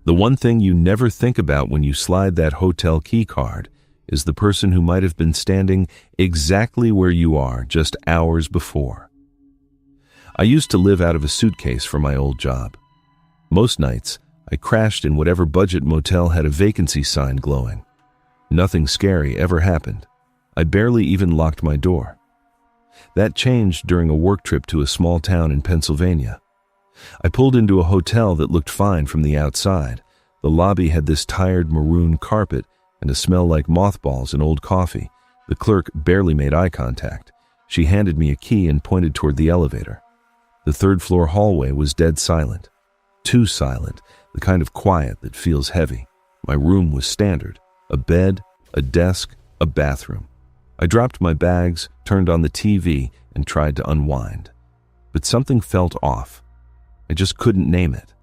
The one thing you never think about when you slide that hotel key card is the person who might have been standing exactly where you are just hours before. I used to live out of a suitcase for my old job. Most nights, I crashed in whatever budget motel had a vacancy sign glowing. Nothing scary ever happened. I barely even locked my door. That changed during a work trip to a small town in Pennsylvania. I pulled into a hotel that looked fine from the outside. The lobby had this tired maroon carpet and a smell like mothballs and old coffee. The clerk barely made eye contact. She handed me a key and pointed toward the elevator. The third-floor hallway was dead silent. Too silent, the kind of quiet that feels heavy. My room was standard. A bed, a desk, a bathroom. I dropped my bags, turned on the TV, and tried to unwind. But something felt off. I just couldn't name it.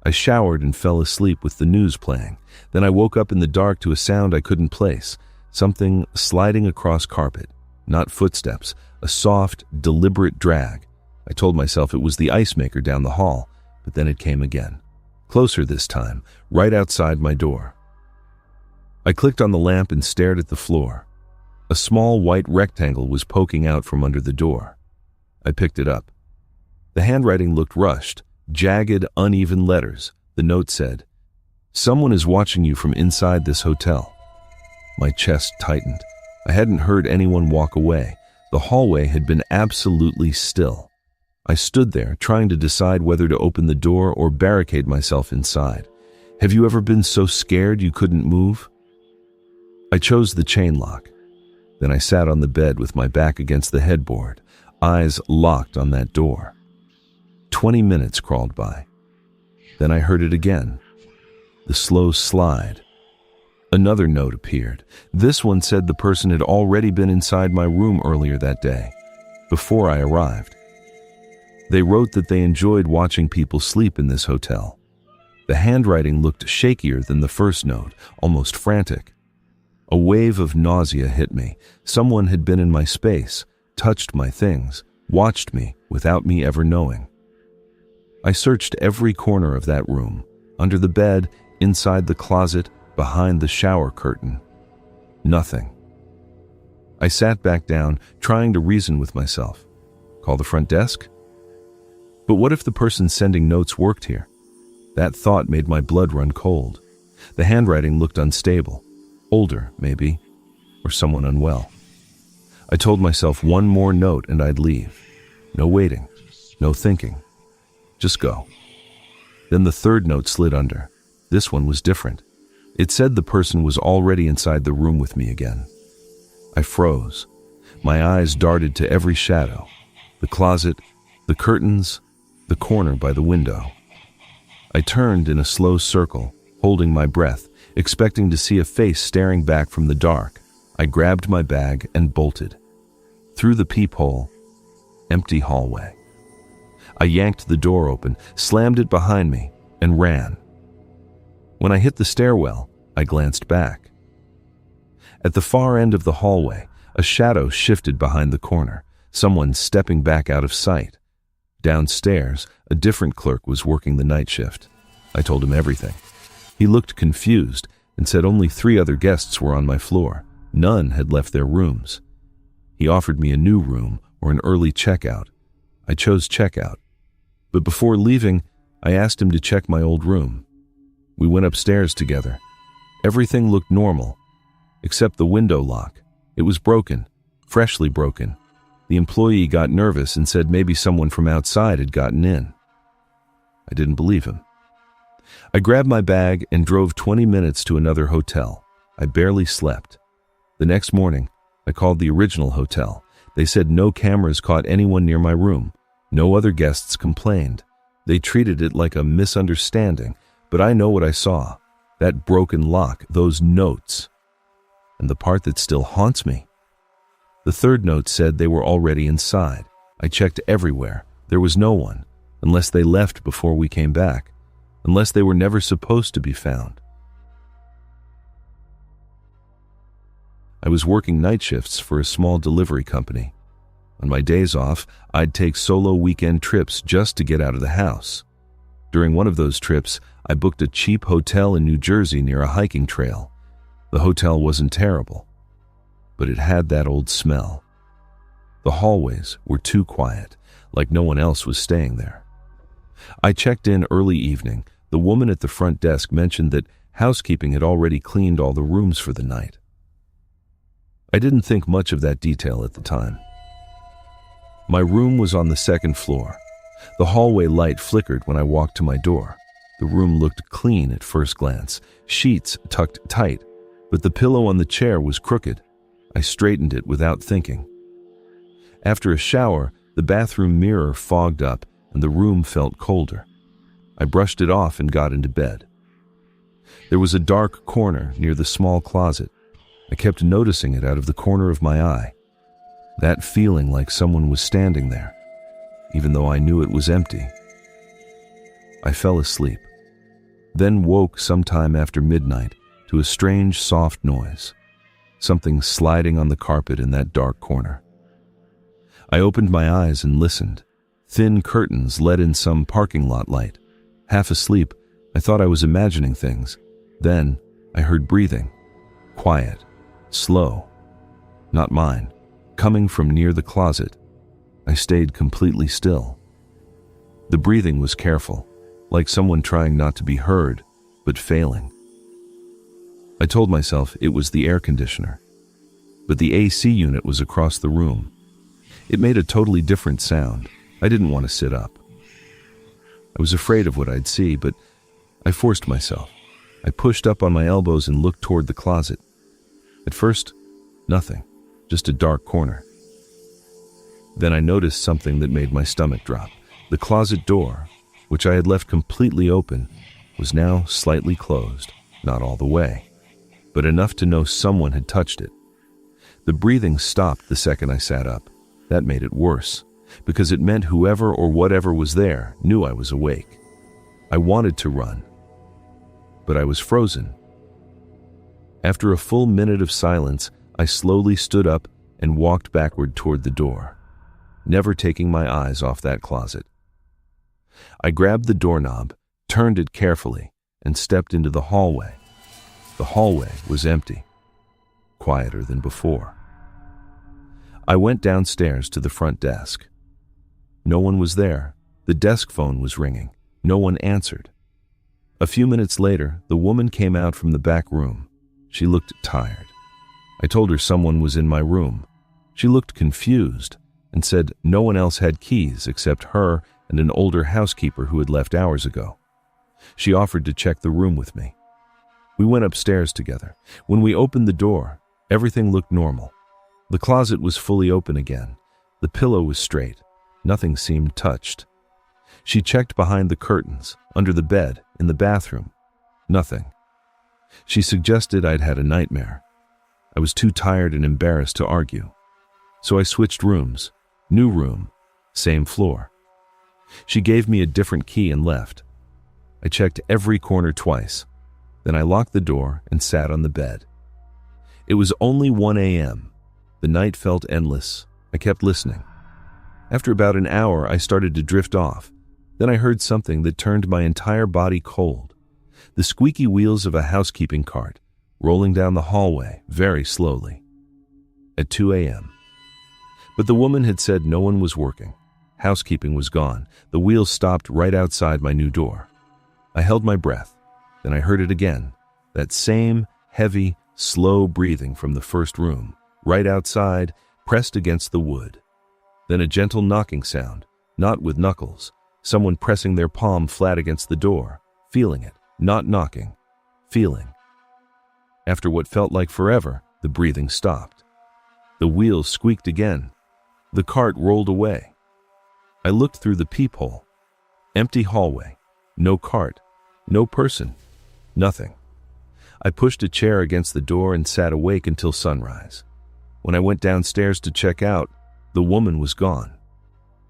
I showered and fell asleep with the news playing. Then I woke up in the dark to a sound I couldn't place. Something sliding across carpet. Not footsteps, a soft, deliberate drag. I told myself it was the ice maker down the hall, but then it came again. Closer this time, right outside my door. I clicked on the lamp and stared at the floor. A small white rectangle was poking out from under the door. I picked it up. The handwriting looked rushed, jagged, uneven letters. The note said, "Someone is watching you from inside this hotel." My chest tightened. I hadn't heard anyone walk away. The hallway had been absolutely still. I stood there, trying to decide whether to open the door or barricade myself inside. Have you ever been so scared you couldn't move? I chose the chain lock. Then I sat on the bed with my back against the headboard, eyes locked on that door. 20 minutes crawled by. Then I heard it again. The slow slide. Another note appeared. This one said the person had already been inside my room earlier that day, before I arrived. They wrote that they enjoyed watching people sleep in this hotel. The handwriting looked shakier than the first note, almost frantic. A wave of nausea hit me. Someone had been in my space, touched my things, watched me without me ever knowing. I searched every corner of that room, under the bed, inside the closet, behind the shower curtain. Nothing. I sat back down, trying to reason with myself. Call the front desk? But what if the person sending notes worked here? That thought made my blood run cold. The handwriting looked unstable. Older, maybe, or someone unwell. I told myself one more note and I'd leave. No waiting, no thinking. Just go. Then the third note slid under. This one was different. It said the person was already inside the room with me again. I froze. My eyes darted to every shadow. The closet, the curtains, the corner by the window. I turned in a slow circle, holding my breath, expecting to see a face staring back from the dark. I grabbed my bag and bolted. Through the peephole, empty hallway. I yanked the door open, slammed it behind me, and ran. When I hit the stairwell, I glanced back. At the far end of the hallway, a shadow shifted behind the corner, someone stepping back out of sight. Downstairs, a different clerk was working the night shift. I told him everything. He looked confused and said only 3 other guests were on my floor. None had left their rooms. He offered me a new room or an early checkout. I chose checkout. But before leaving, I asked him to check my old room. We went upstairs together. Everything looked normal, except the window lock. It was broken, freshly broken. The employee got nervous and said maybe someone from outside had gotten in. I didn't believe him. I grabbed my bag and drove 20 minutes to another hotel. I barely slept. The next morning, I called the original hotel. They said no cameras caught anyone near my room. No other guests complained. They treated it like a misunderstanding, but I know what I saw. That broken lock, those notes, and the part that still haunts me. The third note said they were already inside. I checked everywhere. There was no one, unless they left before we came back, unless they were never supposed to be found. I was working night shifts for a small delivery company. On my days off, I'd take solo weekend trips just to get out of the house. During one of those trips, I booked a cheap hotel in New Jersey near a hiking trail. The hotel wasn't terrible, but it had that old smell. The hallways were too quiet, like no one else was staying there. I checked in early evening. The woman at the front desk mentioned that housekeeping had already cleaned all the rooms for the night. I didn't think much of that detail at the time. My room was on the second floor. The hallway light flickered when I walked to my door. The room looked clean at first glance, sheets tucked tight, but the pillow on the chair was crooked. I straightened it without thinking. After a shower, the bathroom mirror fogged up and the room felt colder. I brushed it off and got into bed. There was a dark corner near the small closet. I kept noticing it out of the corner of my eye. That feeling like someone was standing there, even though I knew it was empty. I fell asleep, then woke sometime after midnight to a strange soft noise, something sliding on the carpet in that dark corner. I opened my eyes and listened. Thin curtains let in some parking lot light. Half asleep, I thought I was imagining things. Then I heard breathing, quiet, slow, not mine, coming from near the closet. I stayed completely still. The breathing was careful, like someone trying not to be heard, but failing. I told myself it was the air conditioner, but the AC unit was across the room. It made a totally different sound. I didn't want to sit up. I was afraid of what I'd see, but I forced myself. I pushed up on my elbows and looked toward the closet. At first, nothing, just a dark corner. Then I noticed something that made my stomach drop. The closet door, which I had left completely open, was now slightly closed, not all the way, but enough to know someone had touched it. The breathing stopped the second I sat up. That made it worse, because it meant whoever or whatever was there knew I was awake. I wanted to run, but I was frozen. After a full minute of silence, I slowly stood up and walked backward toward the door, never taking my eyes off that closet. I grabbed the doorknob, turned it carefully, and stepped into the hallway. The hallway was empty, quieter than before. I went downstairs to the front desk. No one was there. The desk phone was ringing. No one answered. A few minutes later, the woman came out from the back room. She looked tired. I told her someone was in my room. She looked confused and said no one else had keys except her and an older housekeeper who had left hours ago. She offered to check the room with me. We went upstairs together. When we opened the door, everything looked normal. The closet was fully open again. The pillow was straight. Nothing seemed touched. She checked behind the curtains, under the bed, in the bathroom. Nothing. She suggested I'd had a nightmare. I was too tired and embarrassed to argue. So I switched rooms. New room, same floor. She gave me a different key and left. I checked every corner twice. Then I locked the door and sat on the bed. It was only 1 a.m. The night felt endless. I kept listening. After about an hour, I started to drift off. Then I heard something that turned my entire body cold. The squeaky wheels of a housekeeping cart, rolling down the hallway very slowly. At 2 a.m. But the woman had said no one was working. Housekeeping was gone. The wheels stopped right outside my new door. I held my breath. Then I heard it again. That same heavy, slow breathing from the first room, right outside, pressed against the wood. Then a gentle knocking sound, not with knuckles, someone pressing their palm flat against the door, feeling it, not knocking, feeling. After what felt like forever, the breathing stopped. The wheels squeaked again. The cart rolled away. I looked through the peephole. Empty hallway. No cart. No person. Nothing. I pushed a chair against the door and sat awake until sunrise. When I went downstairs to check out, the woman was gone.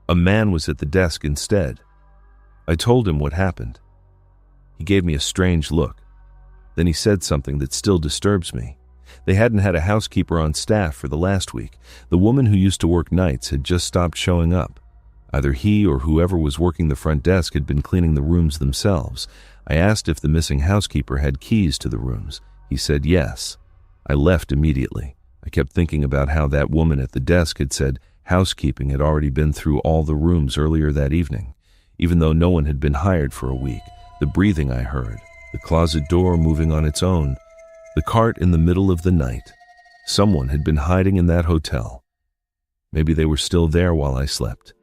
A man was at the desk instead. I told him what happened. He gave me a strange look. Then he said something that still disturbs me. They hadn't had a housekeeper on staff for the last week. The woman who used to work nights had just stopped showing up. Either he or whoever was working the front desk had been cleaning the rooms themselves. I asked if the missing housekeeper had keys to the rooms. He said yes. I left immediately. I kept thinking about how that woman at the desk had said housekeeping had already been through all the rooms earlier that evening. Even though no one had been hired for a week, the breathing I heard, the closet door moving on its own, the cart in the middle of the night. Someone had been hiding in that hotel. Maybe they were still there while I slept.